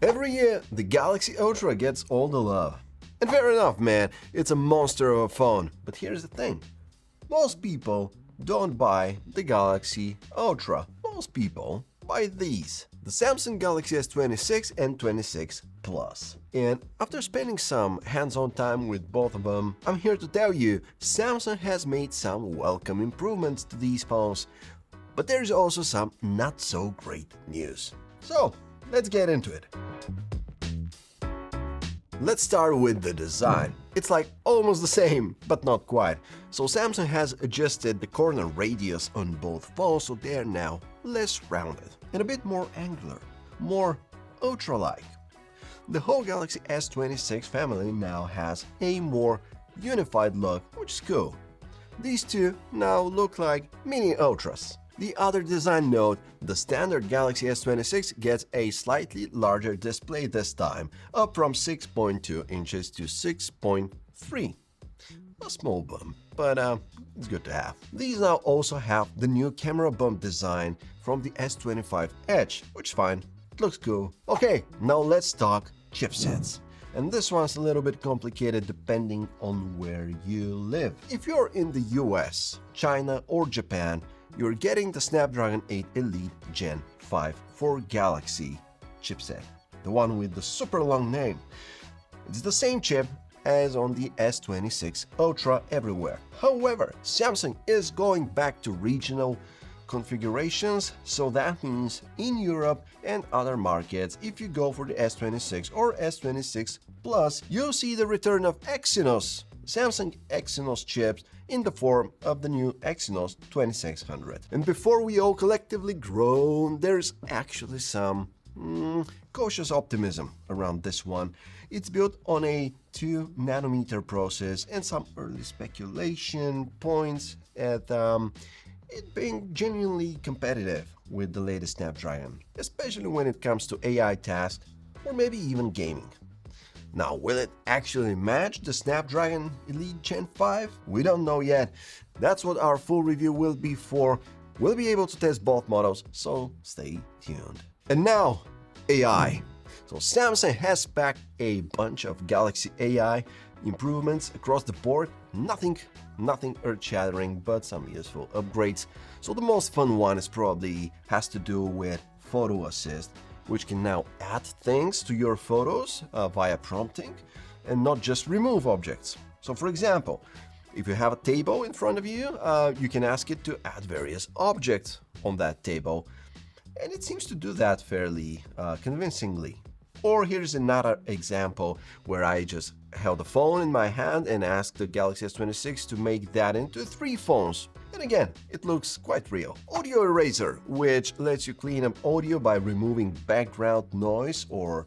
Every year, the Galaxy Ultra gets all the love. And fair enough, man, it's a monster of a phone. But here's the thing. Most people don't buy the Galaxy Ultra. Most people buy these. The Samsung Galaxy S26 and 26 Plus. And after spending some hands-on time with both of them, I'm here to tell you, Samsung has made some welcome improvements to these phones. But there's also some not so great news. So, let's get into it. Let's start with the design. It's like almost the same, but not quite. So Samsung has adjusted the corner radius on both phones, so they're now less rounded and a bit more angular, more ultra-like. The whole Galaxy S26 family now has a more unified look, which is cool. These two now look like mini ultras. The other design note, the standard Galaxy S26 gets a slightly larger display this time, up from 6.2 inches to 6.3. A small bump, but it's good to have. These now also have the new camera bump design from the S25 Edge, which is fine, it looks cool. Okay, now let's talk chipsets. And this one's a little bit complicated depending on where you live. If you're in the US, China or Japan, you're getting the Snapdragon 8 Elite Gen 5 for Galaxy chipset, the one with the super long name. It's the same chip as on the S26 Ultra everywhere. However, Samsung is going back to regional configurations, so that means in Europe and other markets, if you go for the S26 or S26 Plus, you'll see the return of Exynos, Samsung Exynos chips in the form of the new Exynos 2600. And before we all collectively groan, there's actually some cautious optimism around this one. It's built on a 2nm process, and some early speculation points at it being genuinely competitive with the latest Snapdragon, especially when it comes to AI tasks or maybe even gaming. Now, will it actually match the Snapdragon Elite Gen 5? We don't know yet. That's what our full review will be for. We'll be able to test both models, so stay tuned. And now, AI. So Samsung has packed a bunch of Galaxy AI improvements across the board. Nothing earth-shattering, but some useful upgrades. So the most fun one is probably has to do with Photo Assist, which can now add things to your photos via prompting and not just remove objects. So for example, if you have a table in front of you, you can ask it to add various objects on that table, and it seems to do that fairly convincingly. Or here's another example where I just held the phone in my hand and asked the Galaxy S26 to make that into 3 phones. And again, it looks quite real. Audio Eraser, which lets you clean up audio by removing background noise or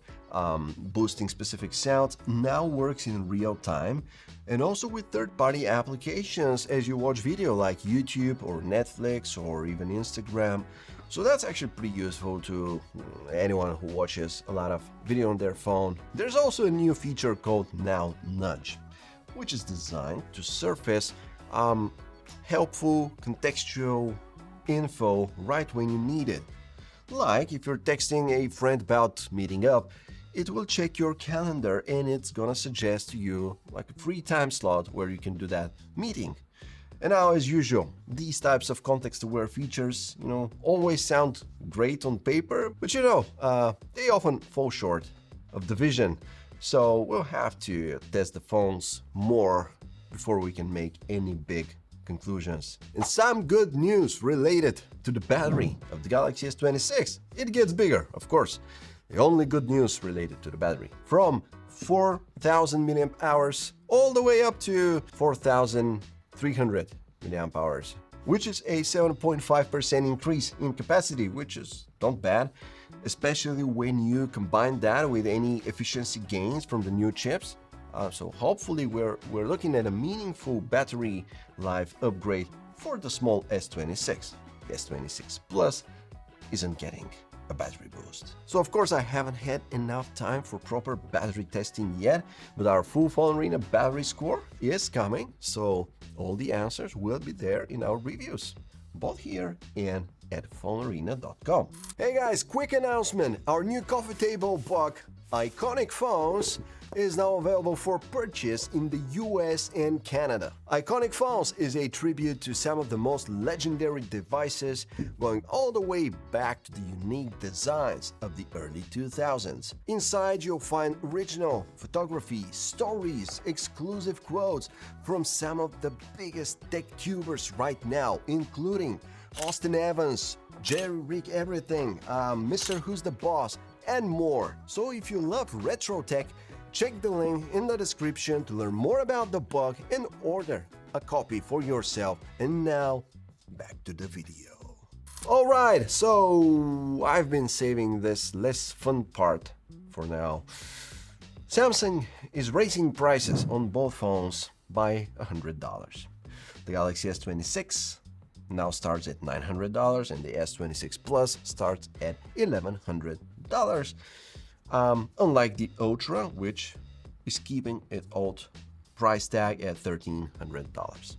boosting specific sounds, now works in real time, and also with third-party applications as you watch video like YouTube or Netflix or even Instagram. So that's actually pretty useful to anyone who watches a lot of video on their phone. There's also a new feature called Now Nudge, which is designed to surface helpful contextual info right when you need it. Like if you're texting a friend about meeting up, it will check your calendar and it's gonna suggest to you like a free time slot where you can do that meeting. And now, as usual, these types of context-aware features, always sound great on paper, but they often fall short of the vision. So we'll have to test the phones more before we can make any big conclusions. And some good news related to the battery of the Galaxy S26. It gets bigger, of course. The only good news related to the battery. From 4,000 mAh all the way up to 4,300 mAh, which is a 7.5% increase in capacity, which is not bad, especially when you combine that with any efficiency gains from the new chips. So hopefully we're looking at a meaningful battery life upgrade for the small S26. The S26 Plus isn't getting a battery boost. So of course I haven't had enough time for proper battery testing yet, but our full PhoneArena battery score is coming, so all the answers will be there in our reviews, both here and at PhoneArena.com. Hey guys, quick announcement. Our new coffee table book, Iconic Phones, is now available for purchase in the US and Canada. Iconic Phones is a tribute to some of the most legendary devices, going all the way back to the unique designs of the early 2000s. Inside you'll find original photography, stories, exclusive quotes from some of the biggest tech tubers right now, including Austin Evans, Jerry Rick Everything, Mr. Who's the Boss, and more. So if you love retro tech, check the link in the description to learn more about the book and order a copy for yourself. And now, back to the video. Alright, so I've been saving this less fun part for now. Samsung is raising prices on both phones by $100. The Galaxy S26 now starts at $900 and the S26 Plus starts at $1,100. Unlike the Ultra, which is keeping its old price tag at $1,300.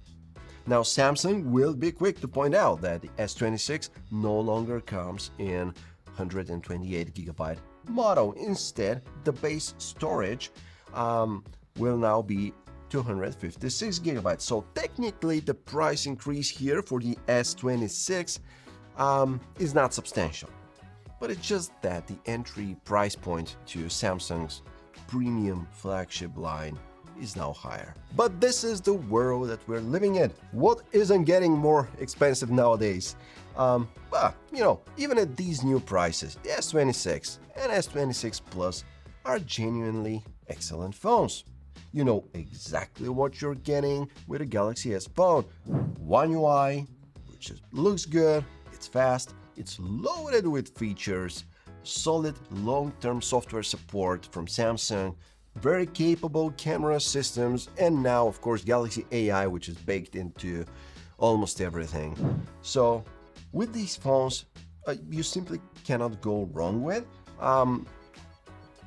Now, Samsung will be quick to point out that the S26 no longer comes in 128GB model. Instead, the base storage will now be 256GB. So technically, the price increase here for the S26 is not substantial. But it's just that the entry price point to Samsung's premium flagship line is now higher. But this is the world that we're living in. What isn't getting more expensive nowadays? But, even at these new prices, the S26 and S26 Plus are genuinely excellent phones. You know exactly what you're getting with a Galaxy S phone. One UI, which looks good, it's fast, it's loaded with features, solid long-term software support from Samsung, very capable camera systems, and now, of course, Galaxy AI, which is baked into almost everything. So, with these phones, you simply cannot go wrong with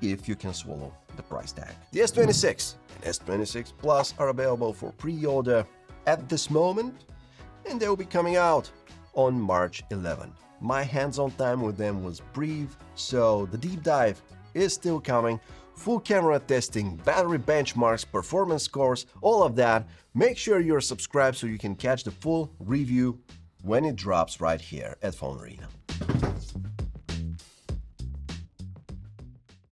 if you can swallow the price tag. The S26 and S26 Plus are available for pre-order at this moment, and they will be coming out on March 11. My hands-on time with them was brief, so the deep dive is still coming. Full camera testing, battery benchmarks, performance scores, all of that. Make sure you're subscribed so you can catch the full review when it drops right here at PhoneArena.